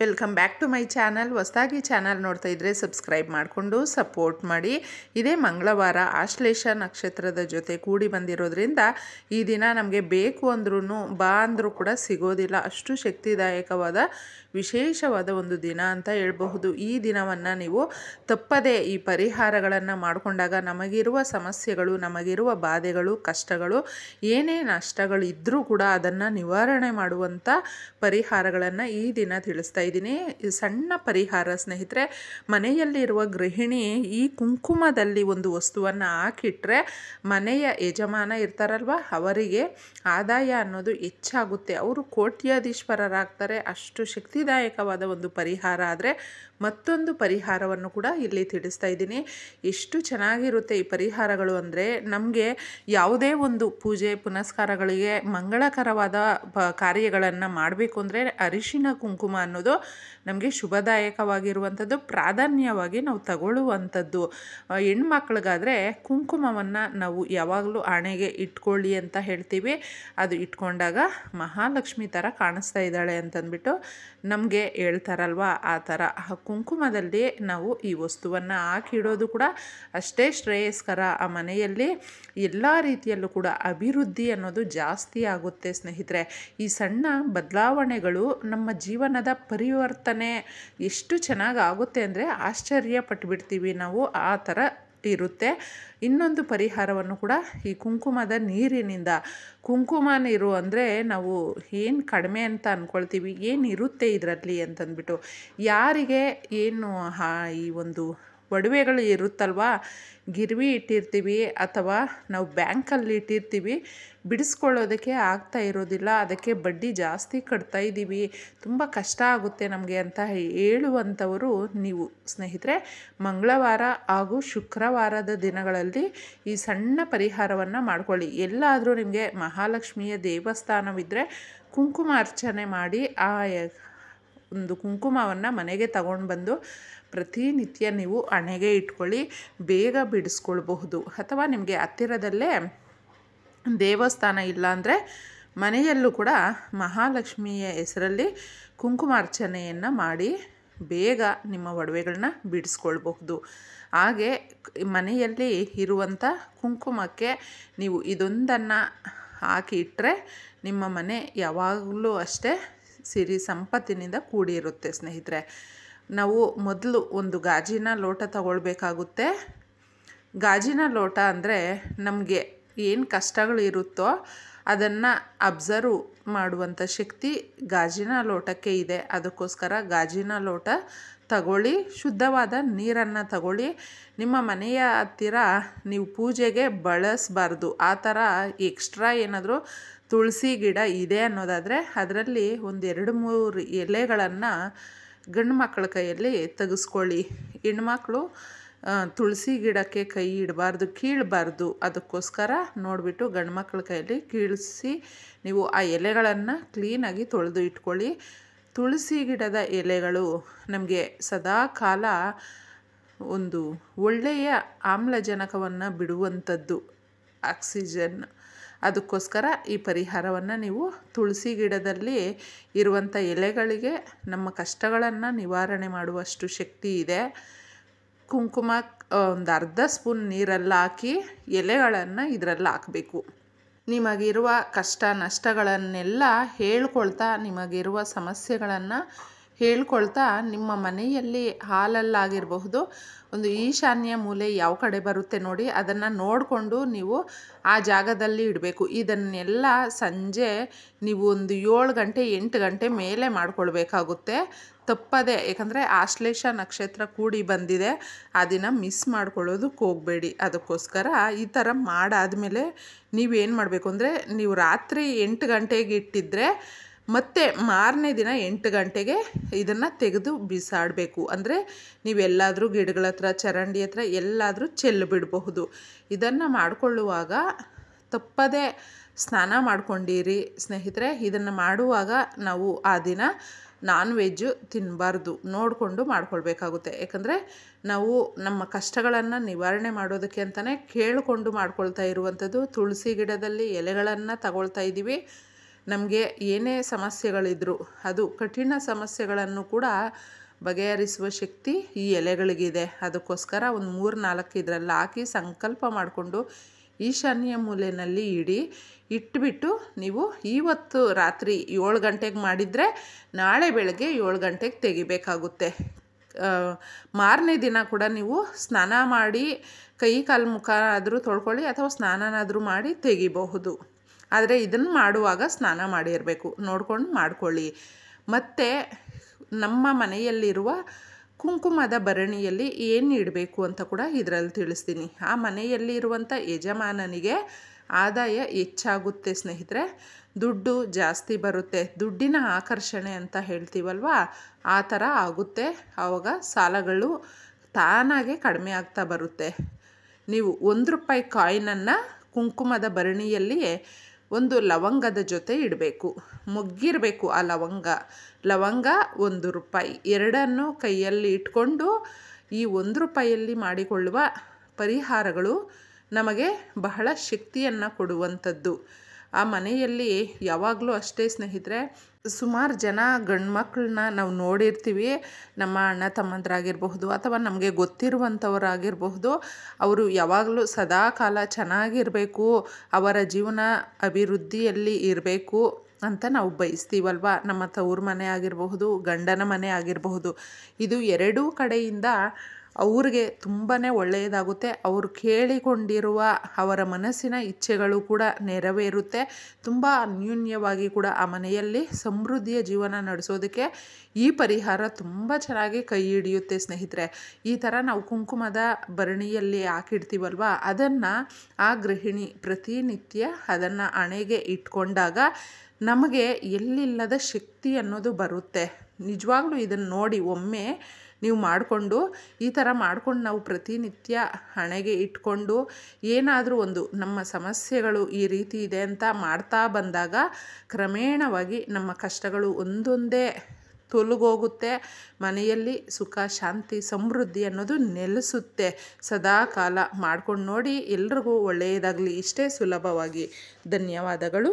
Welcome back to my channel. ಹೊಸದಾಗಿ channel ನೋಡ್ತಾ ಇದ್ದರೆ ಸಬ್ಸ್ಕ್ರೈಬ್ ಮಾಡಿಕೊಂಡು ಸಪೋರ್ಟ್ ಮಾಡಿ. ಇದೇ ಮಂಗಳವಾರ ಆಶ್ಲೇಷ ನಕ್ಷತ್ರದ ಜೊತೆ ಕೂಡಿ ಬಂದಿರೋದ್ರಿಂದ ಈ ದಿನ ನಮಗೆ ಬೇಕು ಅಂದ್ರೂ ಬಾ ಅಂದರೂ ಕೂಡ ಸಿಗೋದಿಲ್ಲ. ಅಷ್ಟು ಶಕ್ತಿದಾಯಕವಾದ ವಿಶೇಷವಾದ ಒಂದು ದಿನ ಅಂತ ಹೇಳ್ಬಹುದು. ಈ ದಿನವನ್ನು ನೀವು ತಪ್ಪದೇ ಈ ಪರಿಹಾರಗಳನ್ನು ಮಾಡಿಕೊಂಡಾಗ ನಮಗಿರುವ ಸಮಸ್ಯೆಗಳು, ನಮಗಿರುವ ಬಾಧೆಗಳು, ಕಷ್ಟಗಳು, ಏನೇ ನಷ್ಟಗಳು ಇದ್ದರೂ ಕೂಡ ಅದನ್ನು ನಿವಾರಣೆ ಮಾಡುವಂಥ ಪರಿಹಾರಗಳನ್ನು ಈ ದಿನ ತಿಳಿಸ್ತಾ ಇದ್ದೀನಿ. ಸಣ್ಣ ಪರಿಹಾರ ಸ್ನೇಹಿತರೆ, ಮನೆಯಲ್ಲಿರುವ ಗೃಹಿಣಿ ಈ ಕುಂಕುಮದಲ್ಲಿ ಒಂದು ವಸ್ತುವನ್ನು ಹಾಕಿಟ್ರೆ ಮನೆಯ ಯಜಮಾನ ಇರ್ತಾರಲ್ವ ಅವರಿಗೆ ಆದಾಯ ಅನ್ನೋದು ಹೆಚ್ಚಾಗುತ್ತೆ. ಅವರು ಕೋಟ್ಯಾಧೀಶ್ವರರಾಗ್ತಾರೆ. ಅಷ್ಟು ಶಕ್ತಿದಾಯಕವಾದ ಒಂದು ಪರಿಹಾರ. ಆದರೆ ಮತ್ತೊಂದು ಪರಿಹಾರವನ್ನು ಕೂಡ ಇಲ್ಲಿ ತಿಳಿಸ್ತಾ ಇದ್ದೀನಿ. ಎಷ್ಟು ಚೆನ್ನಾಗಿರುತ್ತೆ ಈ ಪರಿಹಾರಗಳು ಅಂದರೆ, ನಮಗೆ ಯಾವುದೇ ಒಂದು ಪೂಜೆ ಪುನಸ್ಕಾರಗಳಿಗೆ ಮಂಗಳಕರವಾದ ಕಾರ್ಯಗಳನ್ನು ಮಾಡಬೇಕು ಅಂದರೆ ಅರಿಶಿನ ಕುಂಕುಮ ಅನ್ನೋದು ನಮಗೆ ಶುಭದಾಯಕವಾಗಿರುವಂಥದ್ದು, ಪ್ರಾಧಾನ್ಯವಾಗಿ ನಾವು ತಗೊಳ್ಳುವಂಥದ್ದು. ಹೆಣ್ಮಕ್ಳಿಗಾದರೆ ಕುಂಕುಮವನ್ನು ನಾವು ಯಾವಾಗಲೂ ಹಣೆಗೆ ಇಟ್ಕೊಳ್ಳಿ ಅಂತ ಹೇಳ್ತೀವಿ. ಅದು ಇಟ್ಕೊಂಡಾಗ ಮಹಾಲಕ್ಷ್ಮಿ ಥರ ಕಾಣಿಸ್ತಾ ಇದ್ದಾಳೆ ಅಂತಂದ್ಬಿಟ್ಟು ನಮಗೆ ಹೇಳ್ತಾರಲ್ವ, ಆ ಥರ ಕುಂಕುಮದಲ್ಲಿ ನಾವು ಈ ವಸ್ತುವನ್ನು ಹಾಕಿಡೋದು ಕೂಡ ಅಷ್ಟೇ ಶ್ರೇಯಸ್ಕರ. ಆ ಮನೆಯಲ್ಲಿ ಎಲ್ಲ ರೀತಿಯಲ್ಲೂ ಕೂಡ ಅಭಿವೃದ್ಧಿ ಅನ್ನೋದು ಜಾಸ್ತಿ ಆಗುತ್ತೆ ಸ್ನೇಹಿತರೆ. ಈ ಸಣ್ಣ ಬದಲಾವಣೆಗಳು ನಮ್ಮ ಜೀವನದ ಪರಿವರ್ತನೆ ಎಷ್ಟು ಚೆನ್ನಾಗಿ ಆಗುತ್ತೆ ಅಂದರೆ ಆಶ್ಚರ್ಯ ಪಟ್ಟುಬಿಡ್ತೀವಿ ನಾವು. ಆ ಥರ ಇರುತ್ತೆ. ಇನ್ನೊಂದು ಪರಿಹಾರವನ್ನು ಕೂಡ ಈ ಕುಂಕುಮದ ನೀರಿನಿಂದ, ಕುಂಕುಮ ನೀರು ಅಂದರೆ ನಾವು ಏನು ಕಡಿಮೆ ಅಂತ ಅಂದ್ಕೊಳ್ತೀವಿ, ಏನಿರುತ್ತೆ ಇದರಲ್ಲಿ ಅಂತಂದ್ಬಿಟ್ಟು, ಯಾರಿಗೆ ಏನು ಈ ಒಂದು ಒಡವೆಗಳು ಇರುತ್ತಲ್ವ, ಗಿರ್ವಿ ಇಟ್ಟಿರ್ತೀವಿ ಅಥವಾ ನಾವು ಬ್ಯಾಂಕಲ್ಲಿ ಇಟ್ಟಿರ್ತೀವಿ, ಬಿಡಿಸ್ಕೊಳ್ಳೋದಕ್ಕೆ ಆಗ್ತಾ ಇರೋದಿಲ್ಲ, ಅದಕ್ಕೆ ಬಡ್ಡಿ ಜಾಸ್ತಿ ಕಟ್ತಾ ಇದ್ದೀವಿ, ತುಂಬ ಕಷ್ಟ ಆಗುತ್ತೆ ನಮಗೆ ಅಂತ ಹೇಳುವಂಥವರು ನೀವು ಸ್ನೇಹಿತರೆ, ಮಂಗಳವಾರ ಹಾಗೂ ಶುಕ್ರವಾರದ ದಿನಗಳಲ್ಲಿ ಈ ಸಣ್ಣ ಪರಿಹಾರವನ್ನು ಮಾಡ್ಕೊಳ್ಳಿ. ಎಲ್ಲಾದರೂ ನಿಮಗೆ ಮಹಾಲಕ್ಷ್ಮಿಯ ದೇವಸ್ಥಾನವಿದ್ದರೆ ಕುಂಕುಮ ಅರ್ಚನೆ ಮಾಡಿ ಆ ಒಂದು ಕುಂಕುಮವನ್ನು ಮನೆಗೆ ತಗೊಂಡು ಬಂದು ಪ್ರತಿನಿತ್ಯ ನೀವು ಹಣೆಗೆ ಇಟ್ಕೊಳ್ಳಿ, ಬೇಗ ಬಿಡಿಸ್ಕೊಳ್ಬಹುದು. ಅಥವಾ ನಿಮಗೆ ಹತ್ತಿರದಲ್ಲೇ ದೇವಸ್ಥಾನ ಇಲ್ಲ ಅಂದರೆ ಮನೆಯಲ್ಲೂ ಕೂಡ ಮಹಾಲಕ್ಷ್ಮಿಯ ಹೆಸರಲ್ಲಿ ಕುಂಕುಮಾರ್ಚನೆಯನ್ನು ಮಾಡಿ ಬೇಗ ನಿಮ್ಮ ಒಡವೆಗಳನ್ನ ಬಿಡಿಸ್ಕೊಳ್ಬಹುದು. ಹಾಗೆ ಮನೆಯಲ್ಲಿ ಇರುವಂಥ ಕುಂಕುಮಕ್ಕೆ ನೀವು ಇದೊಂದನ್ನು ಹಾಕಿ ಇಟ್ಟರೆ ನಿಮ್ಮ ಮನೆ ಯಾವಾಗಲೂ ಅಷ್ಟೇ ಸಿರಿ ಸಂಪತ್ತಿನಿಂದ ಕೂಡಿರುತ್ತೆ ಸ್ನೇಹಿತರೆ. ನಾವು ಮೊದಲು ಒಂದು ಗಾಜಿನ ಲೋಟ ತಗೊಳ್ಬೇಕಾಗುತ್ತೆ. ಗಾಜಿನ ಲೋಟ ಅಂದರೆ ನಮಗೆ ಏನು ಕಷ್ಟಗಳು ಇರುತ್ತೋ ಅದನ್ನು ಅಬ್ಸರ್ವ್ ಮಾಡುವಂಥ ಶಕ್ತಿ ಗಾಜಿನ ಲೋಟಕ್ಕೆ ಇದೆ. ಅದಕ್ಕೋಸ್ಕರ ಗಾಜಿನ ಲೋಟ ತಗೊಳ್ಳಿ, ಶುದ್ಧವಾದ ನೀರನ್ನು ತಗೊಳ್ಳಿ. ನಿಮ್ಮ ಮನೆಯ ಹತ್ತಿರ ನೀವು ಪೂಜೆಗೆ ಬಳಸಬಾರ್ದು. ಆ ಥರ ಎಕ್ಸ್ಟ್ರಾ ಏನಾದರೂ ತುಳಸಿ ಗಿಡ ಇದೆ ಅನ್ನೋದಾದರೆ ಅದರಲ್ಲಿ ಒಂದು 2-3 ಎಲೆಗಳನ್ನು ಗಂಡು ಮಕ್ಕಳ ಕೈಯಲ್ಲಿ ತೆಗೆಸ್ಕೊಳ್ಳಿ. ಹೆಣ್ಮಕ್ಳು ತುಳಸಿ ಗಿಡಕ್ಕೆ ಕೈ ಇಡಬಾರ್ದು, ಕೀಳಬಾರ್ದು. ಅದಕ್ಕೋಸ್ಕರ ನೋಡಿಬಿಟ್ಟು ಗಂಡು ಮಕ್ಕಳ ಕೈಯಲ್ಲಿ ಕೀಳಿಸಿ ನೀವು ಆ ಎಲೆಗಳನ್ನು ಕ್ಲೀನಾಗಿ ತೊಳೆದು ಇಟ್ಕೊಳ್ಳಿ. ತುಳಸಿ ಗಿಡದ ಎಲೆಗಳು ನಮಗೆ ಸದಾ ಕಾಲ ಒಂದು ಒಳ್ಳೆಯ ಆಮ್ಲಜನಕವನ್ನು ಬಿಡುವಂಥದ್ದು, ಆಕ್ಸಿಜನ್. ಅದಕ್ಕೋಸ್ಕರ ಈ ಪರಿಹಾರವನ್ನು ನೀವು ತುಳಸಿ ಗಿಡದಲ್ಲಿ ಇರುವಂಥ ಎಲೆಗಳಿಗೆ ನಮ್ಮ ಕಷ್ಟಗಳನ್ನು ನಿವಾರಣೆ ಮಾಡುವಷ್ಟು ಶಕ್ತಿ ಇದೆ. ಕುಂಕುಮ ಒಂದು ಅರ್ಧ ಸ್ಪೂನ್ ನೀರಲ್ಲಿ ಹಾಕಿ ಎಲೆಗಳನ್ನು ಇದರಲ್ಲಿ ಹಾಕಬೇಕು. ನಿಮಗಿರುವ ಕಷ್ಟ ನಷ್ಟಗಳನ್ನೆಲ್ಲ ಹೇಳ್ಕೊಳ್ತಾ, ನಿಮಗಿರುವ ಸಮಸ್ಯೆಗಳನ್ನು ಹೇಳ್ಕೊಳ್ತಾ, ನಿಮ್ಮ ಮನೆಯಲ್ಲಿ ಹಾಲಲ್ಲಾಗಿರಬಹುದು, ಒಂದು ಈಶಾನ್ಯ ಮೂಲೆ ಯಾವ ಕಡೆ ಬರುತ್ತೆ ನೋಡಿ, ಅದನ್ನು ನೋಡಿಕೊಂಡು ನೀವು ಆ ಜಾಗದಲ್ಲಿ ಇಡಬೇಕು. ಇದನ್ನೆಲ್ಲ ಸಂಜೆ ನೀವು ಒಂದು 7 ಗಂಟೆ 8 ಗಂಟೆ ಮೇಲೆ ಮಾಡ್ಕೊಳ್ಬೇಕಾಗುತ್ತೆ ತಪ್ಪದೆ. ಯಾಕಂದರೆ ಆಶ್ಲೇಷ ನಕ್ಷತ್ರ ಕೂಡಿ ಬಂದಿದೆ, ಆ ದಿನ ಮಿಸ್ ಮಾಡ್ಕೊಳ್ಳೋದಕ್ಕೆ ಹೋಗಬೇಡಿ. ಅದಕ್ಕೋಸ್ಕರ ಈ ಥರ ಮಾಡಾದಮೇಲೆ ನೀವೇನು ಮಾಡಬೇಕು ಅಂದರೆ, ನೀವು ರಾತ್ರಿ 8 ಗಂಟೆಗೆ ಇಟ್ಟಿದ್ದರೆ ಮತ್ತು ಮಾರನೇ ದಿನ 8 ಗಂಟೆಗೆ ಇದನ್ನು ತೆಗೆದು ಬಿಸಾಡಬೇಕು. ಅಂದರೆ ನೀವೆಲ್ಲಾದರೂ ಗಿಡಗಳ ಹತ್ರ, ಚರಂಡಿ ಹತ್ರ ಎಲ್ಲಾದರೂ ಚೆಲ್ಲಿಬಿಡಬಹುದು. ಇದನ್ನು ಮಾಡಿಕೊಳ್ಳುವಾಗ ತಪ್ಪದೆ ಸ್ನಾನ ಮಾಡ್ಕೊಂಡಿರಿ ಸ್ನೇಹಿತರೆ. ಇದನ್ನು ಮಾಡುವಾಗ ನಾವು ಆ ದಿನ ನಾನ್ ವೆಜ್ಜು ತಿನ್ನಬಾರ್ದು, ನೋಡಿಕೊಂಡು ಮಾಡ್ಕೊಳ್ಬೇಕಾಗುತ್ತೆ. ಯಾಕಂದರೆ ನಾವು ನಮ್ಮ ಕಷ್ಟಗಳನ್ನು ನಿವಾರಣೆ ಮಾಡೋದಕ್ಕೆ ಅಂತಲೇ ಕೇಳಿಕೊಂಡು ಮಾಡ್ಕೊಳ್ತಾ ಇರುವಂಥದ್ದು. ತುಳಸಿ ಗಿಡದಲ್ಲಿ ಎಲೆಗಳನ್ನು ತಗೊಳ್ತಾ ಇದ್ದೀವಿ. ನಮಗೆ ಏನೇ ಸಮಸ್ಯೆಗಳಿದ್ರೂ ಅದು ಕಠಿಣ ಸಮಸ್ಯೆಗಳನ್ನು ಕೂಡ ಬಗೆಹರಿಸುವ ಶಕ್ತಿ ಈ ಎಲೆಗಳಿಗಿದೆ. ಅದಕ್ಕೋಸ್ಕರ ಒಂದು 3-4 ಇದರಲ್ಲಿ ಹಾಕಿ ಸಂಕಲ್ಪ ಮಾಡಿಕೊಂಡು ಈಶಾನ್ಯ ಮೂಲೆಯಲ್ಲಿ ಇಟ್ಬಿಟ್ಟು ನೀವು ಇವತ್ತು ರಾತ್ರಿ 7 ಗಂಟೆಗೆ ಮಾಡಿದರೆ ನಾಳೆ ಬೆಳಗ್ಗೆ 7 ಗಂಟೆಗೆ ತೆಗಿಬೇಕಾಗುತ್ತೆ. ಮಾರನೇ ದಿನ ಕೂಡ ನೀವು ಸ್ನಾನ ಮಾಡಿ ಕೈ ಕಾಲು ಮುಖ ಆದರೂ ತೊಳ್ಕೊಳ್ಳಿ ಅಥವಾ ಸ್ನಾನನಾದರೂ ಮಾಡಿ ತೆಗಿಬಹುದು. ಆದರೆ ಇದನ್ನು ಮಾಡುವಾಗ ಸ್ನಾನ ಮಾಡಿರಬೇಕು, ನೋಡ್ಕೊಂಡು ಮಾಡ್ಕೊಳ್ಳಿ. ಮತ್ತು ನಮ್ಮ ಮನೆಯಲ್ಲಿರುವ ಕುಂಕುಮದ ಭರಣಿಯಲ್ಲಿ ಏನು ಇಡಬೇಕು ಅಂತ ಕೂಡ ಇದರಲ್ಲಿ ತಿಳಿಸ್ತೀನಿ. ಆ ಮನೆಯಲ್ಲಿರುವಂಥ ಯಜಮಾನನಿಗೆ ಆದಾಯ ಹೆಚ್ಚಾಗುತ್ತೆ ಸ್ನೇಹಿತರೆ, ದುಡ್ಡು ಜಾಸ್ತಿ ಬರುತ್ತೆ, ದುಡ್ಡಿನ ಆಕರ್ಷಣೆ ಅಂತ ಹೇಳ್ತೀವಲ್ವ, ಆ ಥರ ಆಗುತ್ತೆ. ಆವಾಗ ಸಾಲಗಳು ತಾನಾಗೆ ಕಡಿಮೆ ಆಗ್ತಾ ಬರುತ್ತೆ. ನೀವು 1 ರೂಪಾಯಿ ಕಾಯಿನನ್ನು ಕುಂಕುಮದ ಭರಣಿಯಲ್ಲಿ ಒಂದು ಲವಂಗದ ಜೊತೆ ಇಡಬೇಕು, ಮೊಗ್ಗಿರಬೇಕು ಆ ಲವಂಗ 1 ರೂಪಾಯಿ ಎರಡನ್ನು ಕೈಯಲ್ಲಿ ಇಟ್ಕೊಂಡು ಈ 1 ರೂಪಾಯಿಯಲ್ಲಿ ಮಾಡಿಕೊಳ್ಳುವ ಪರಿಹಾರಗಳು ನಮಗೆ ಬಹಳ ಶಕ್ತಿಯನ್ನು ಕೊಡುವಂಥದ್ದು. ಆ ಮನೆಯಲ್ಲಿ ಯಾವಾಗಲೂ ಅಷ್ಟೇ ಸ್ನೇಹಿತರೆ, ಸುಮಾರು ಜನ ಗಂಡು ಮಕ್ಕಳನ್ನ ನಾವು ನೋಡಿರ್ತೀವಿ, ನಮ್ಮ ಅಣ್ಣ ತಮ್ಮಂದರಾಗಿರಬಹುದು ಅಥವಾ ನಮಗೆ ಗೊತ್ತಿರುವಂಥವರಾಗಿರಬಹುದು. ಅವರು ಯಾವಾಗಲೂ ಸದಾಕಾಲ ಚೆನ್ನಾಗಿರಬೇಕು, ಅವರ ಜೀವನ ಅಭಿವೃದ್ಧಿಯಲ್ಲಿ ಇರಬೇಕು ಅಂತ ನಾವು ಬಯಸ್ತೀವಲ್ವ. ನಮ್ಮ ತವ್ರ ಮನೆ ಆಗಿರಬಹುದು, ಗಂಡನ ಮನೆ ಆಗಿರಬಹುದು, ಇದು ಎರಡೂ ಕಡೆಯಿಂದ ಅವ್ರಿಗೆ ತುಂಬಾ ಒಳ್ಳೆಯದಾಗುತ್ತೆ. ಅವರು ಕೇಳಿಕೊಂಡಿರುವ ಅವರ ಮನಸ್ಸಿನ ಇಚ್ಛೆಗಳು ಕೂಡ ನೆರವೇರುತ್ತೆ. ತುಂಬ ಅನ್ಯೂನ್ಯವಾಗಿ ಕೂಡ ಆ ಮನೆಯಲ್ಲಿ ಸಮೃದ್ಧಿಯ ಜೀವನ ನಡೆಸೋದಕ್ಕೆ ಈ ಪರಿಹಾರ ತುಂಬ ಚೆನ್ನಾಗಿ ಕೈ ಹಿಡಿಯುತ್ತೆ ಸ್ನೇಹಿತರೆ. ಈ ಥರ ನಾವು ಕುಂಕುಮದ ಭರಣಿಯಲ್ಲಿ ಹಾಕಿಡ್ತೀವಲ್ವ, ಅದನ್ನು ಆ ಗೃಹಿಣಿ ಪ್ರತಿನಿತ್ಯ ಅದನ್ನು ಹಣೆಗೆ ಇಟ್ಕೊಂಡಾಗ ನಮಗೆ ಎಲ್ಲಿಲ್ಲದ ಶಕ್ತಿ ಅನ್ನೋದು ಬರುತ್ತೆ. ನಿಜವಾಗ್ಲೂ ಇದನ್ನು ನೋಡಿ ಒಮ್ಮೆ ನೀವು ಮಾಡಿಕೊಂಡು, ಈ ಥರ ಮಾಡ್ಕೊಂಡು ನಾವು ಪ್ರತಿನಿತ್ಯ ಹಣೆಗೆ ಇಟ್ಕೊಂಡು ಏನಾದರೂ ಒಂದು ನಮ್ಮ ಸಮಸ್ಯೆಗಳು ಈ ರೀತಿ ಇದೆ ಅಂತ ಮಾಡ್ತಾ ಬಂದಾಗ ಕ್ರಮೇಣವಾಗಿ ನಮ್ಮ ಕಷ್ಟಗಳು ಒಂದೊಂದೇ ತೊಲಗೋಗುತ್ತೆ. ಮನೆಯಲ್ಲಿ ಸುಖ, ಶಾಂತಿ, ಸಮೃದ್ಧಿ ಅನ್ನೋದು ನೆಲೆಸುತ್ತೆ. ಸದಾ ಕಾಲ ಮಾಡ್ಕೊಂಡು ನೋಡಿ. ಎಲ್ರಿಗೂ ಒಳ್ಳೆಯದಾಗಲಿ. ಇಷ್ಟೇ ಸುಲಭವಾಗಿ. ಧನ್ಯವಾದಗಳು.